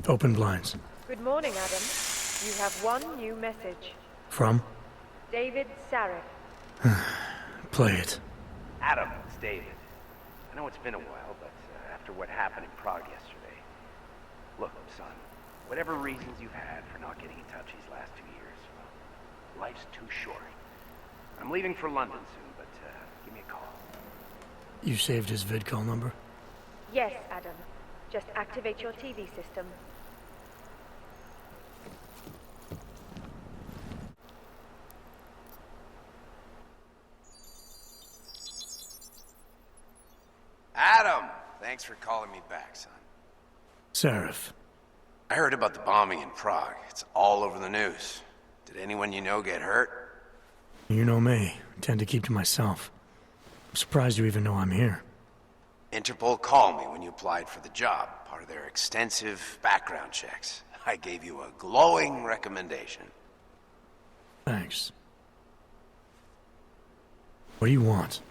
Open blinds. Good morning, Adam. You have one new message. From? David Sarek. Play it. Adam, it's David. I know it's been a while, but after what happened in Prague yesterday... Look, son, whatever reasons you've had for not getting in touch these last 2 years, well, life's too short. I'm leaving for London soon, but give me a call. You saved his vidcall number? Yes, Adam. Just activate your TV system. Adam! Thanks for calling me back, son. Seraph. I heard about the bombing in Prague. It's all over the news. Did anyone you know get hurt? You know me. I tend to keep to myself. I'm surprised you even know I'm here. Interpol called me when you applied for the job, part of their extensive background checks. I gave you a glowing recommendation. Thanks. What do you want?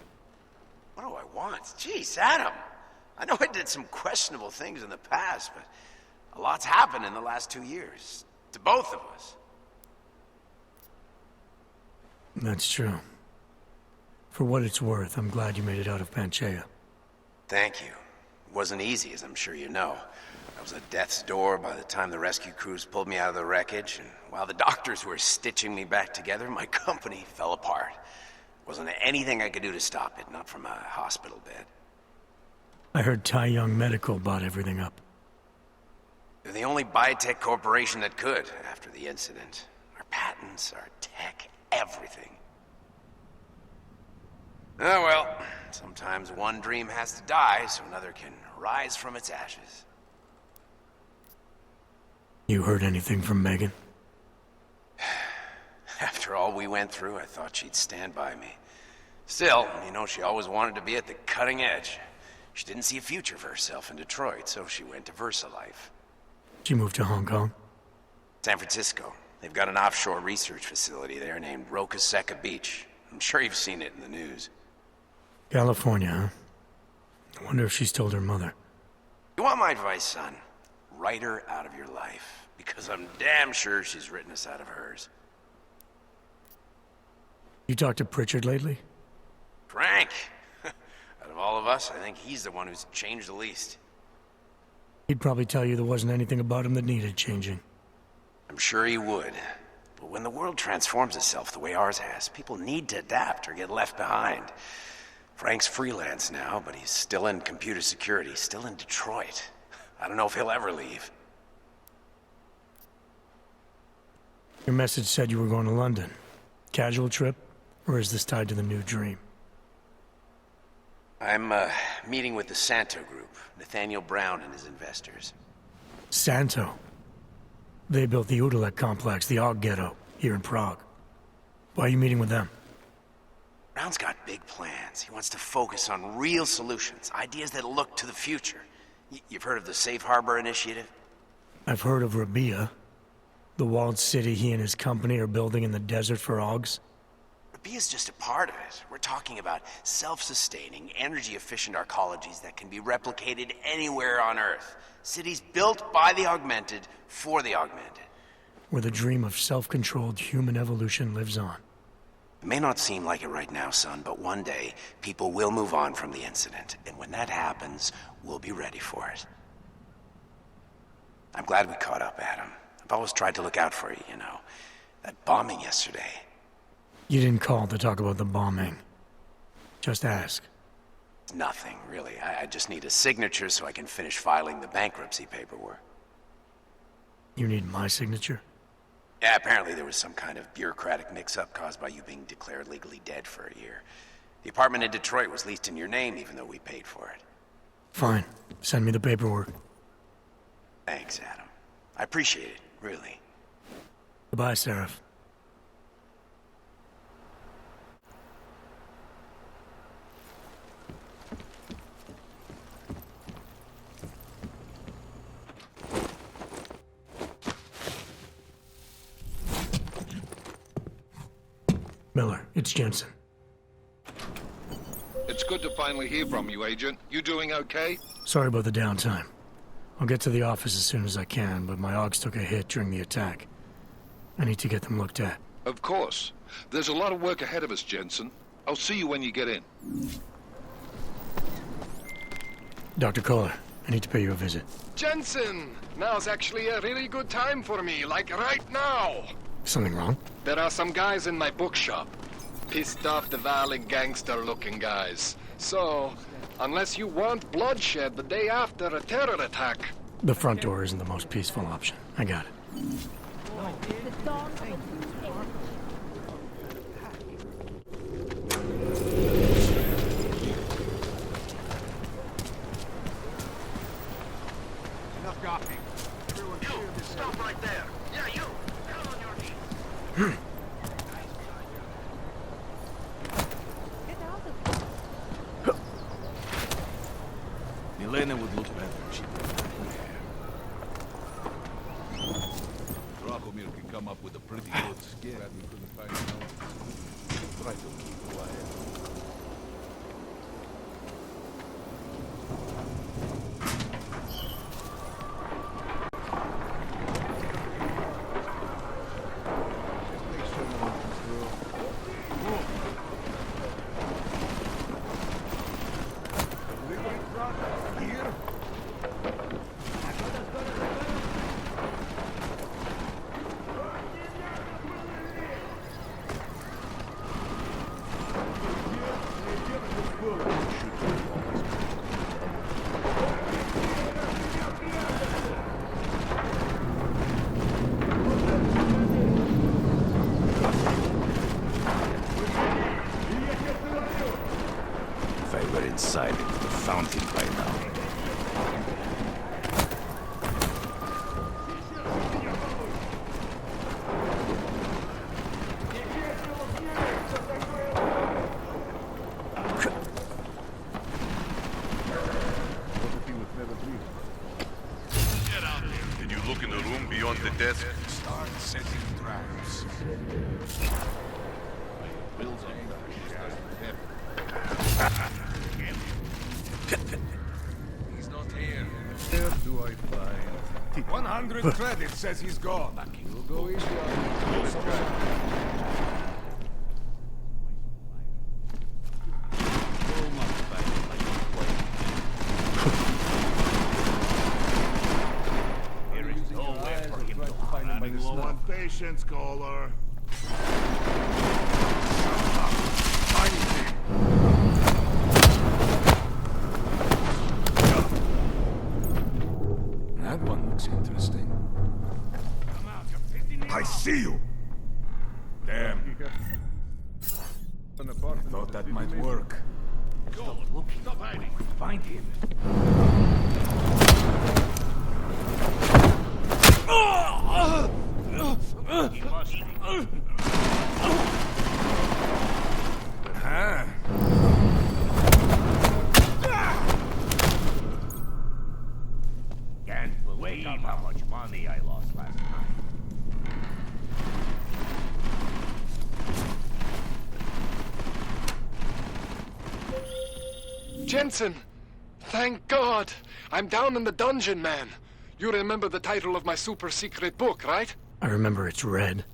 What do I want? Jeez, Adam! I know I did some questionable things in the past, but a lot's happened in the last 2 years. To both of us. That's true. For what it's worth, I'm glad you made it out of Panchaea. Thank you. It wasn't easy, as I'm sure you know. I was at death's door by the time the rescue crews pulled me out of the wreckage, and while the doctors were stitching me back together, my company fell apart. Wasn't anything I could do to stop it, not from a hospital bed. I heard Tai Young Medical bought everything up. They're the only biotech corporation that could, after the incident. Our patents, our tech, everything. Oh well, sometimes one dream has to die so another can rise from its ashes. You heard anything from Megan? After all we went through, I thought she'd stand by me. Still, you know, she always wanted to be at the cutting edge. She didn't see a future for herself in Detroit, so she went to VersaLife. She moved to Hong Kong? San Francisco. They've got an offshore research facility there named Roca Seca Beach. I'm sure you've seen it in the news. California, huh? I wonder if she's told her mother. You want my advice, son? Write her out of your life. Because I'm damn sure she's written us out of hers. You talked to Pritchard lately? Frank! Out of all of us, I think he's the one who's changed the least. He'd probably tell you there wasn't anything about him that needed changing. I'm sure he would. But when the world transforms itself the way ours has, people need to adapt or get left behind. Frank's freelance now, but he's still in computer security, still in Detroit. I don't know if he'll ever leave. Your message said you were going to London. Casual trip? Or is this tied to the new dream? I'm, meeting with the Santo Group, Nathaniel Brown and his investors. Santo? They built the Udalek complex, the Og Ghetto, here in Prague. Why are you meeting with them? Brown's got big plans. He wants to focus on real solutions, ideas that look to the future. You've heard of the Safe Harbor Initiative? I've heard of Rabia. The walled city he and his company are building in the desert for Augs. Rabia's just a part of it. We're talking about self-sustaining, energy-efficient arcologies that can be replicated anywhere on Earth. Cities built by the augmented, for the augmented. Where the dream of self-controlled human evolution lives on. It may not seem like it right now, son, but one day, people will move on from the incident. And when that happens, we'll be ready for it. I'm glad we caught up, Adam. I've always tried to look out for you, you know. That bombing yesterday. You didn't call to talk about the bombing. Just ask. Nothing, really. I just need a signature so I can finish filing the bankruptcy paperwork. You need my signature? Yeah, apparently there was some kind of bureaucratic mix-up caused by you being declared legally dead for a year. The apartment in Detroit was leased in your name even though we paid for it. Fine. Send me the paperwork. Thanks, Adam. I appreciate it, really. Goodbye, Seraph. Miller, it's Jensen. It's good to finally hear from you, Agent. You doing okay? Sorry about the downtime. I'll get to the office as soon as I can, but my Augs took a hit during the attack. I need to get them looked at. Of course. There's a lot of work ahead of us, Jensen. I'll see you when you get in. Dr. Kohler, I need to pay you a visit. Jensen! Now's actually a really good time for me, like right now! Something wrong? There are some guys in my bookshop. Pissed off the Valley gangster-looking guys. So, unless you want bloodshed the day after a terror attack... The front door isn't the most peaceful option. I got it. Enough gawking. You, stop right there. Yeah, you. Down on your knees. Milena would look better if she did. Dracomir can come up with a pretty good skin. Glad we couldn't find out. Try to keep quiet. If I were inside into the fountain by now. Get out there. Did you look in the room beyond the desk? Start setting traps. Bill's on that. He's not here. Where do I find? 100 credits says he's gone. We'll go easy on him. There is nowhere for him to hide. Running low on patience, caller. That one looks interesting. I see you! Damn. Thought that might work. Stop looking. Stop hiding. Find him. He must be. Huh? Can't believe how much money I lost last night. Jensen! Thank God! I'm down in the dungeon, man. You remember the title of my super secret book, right? I remember it's red.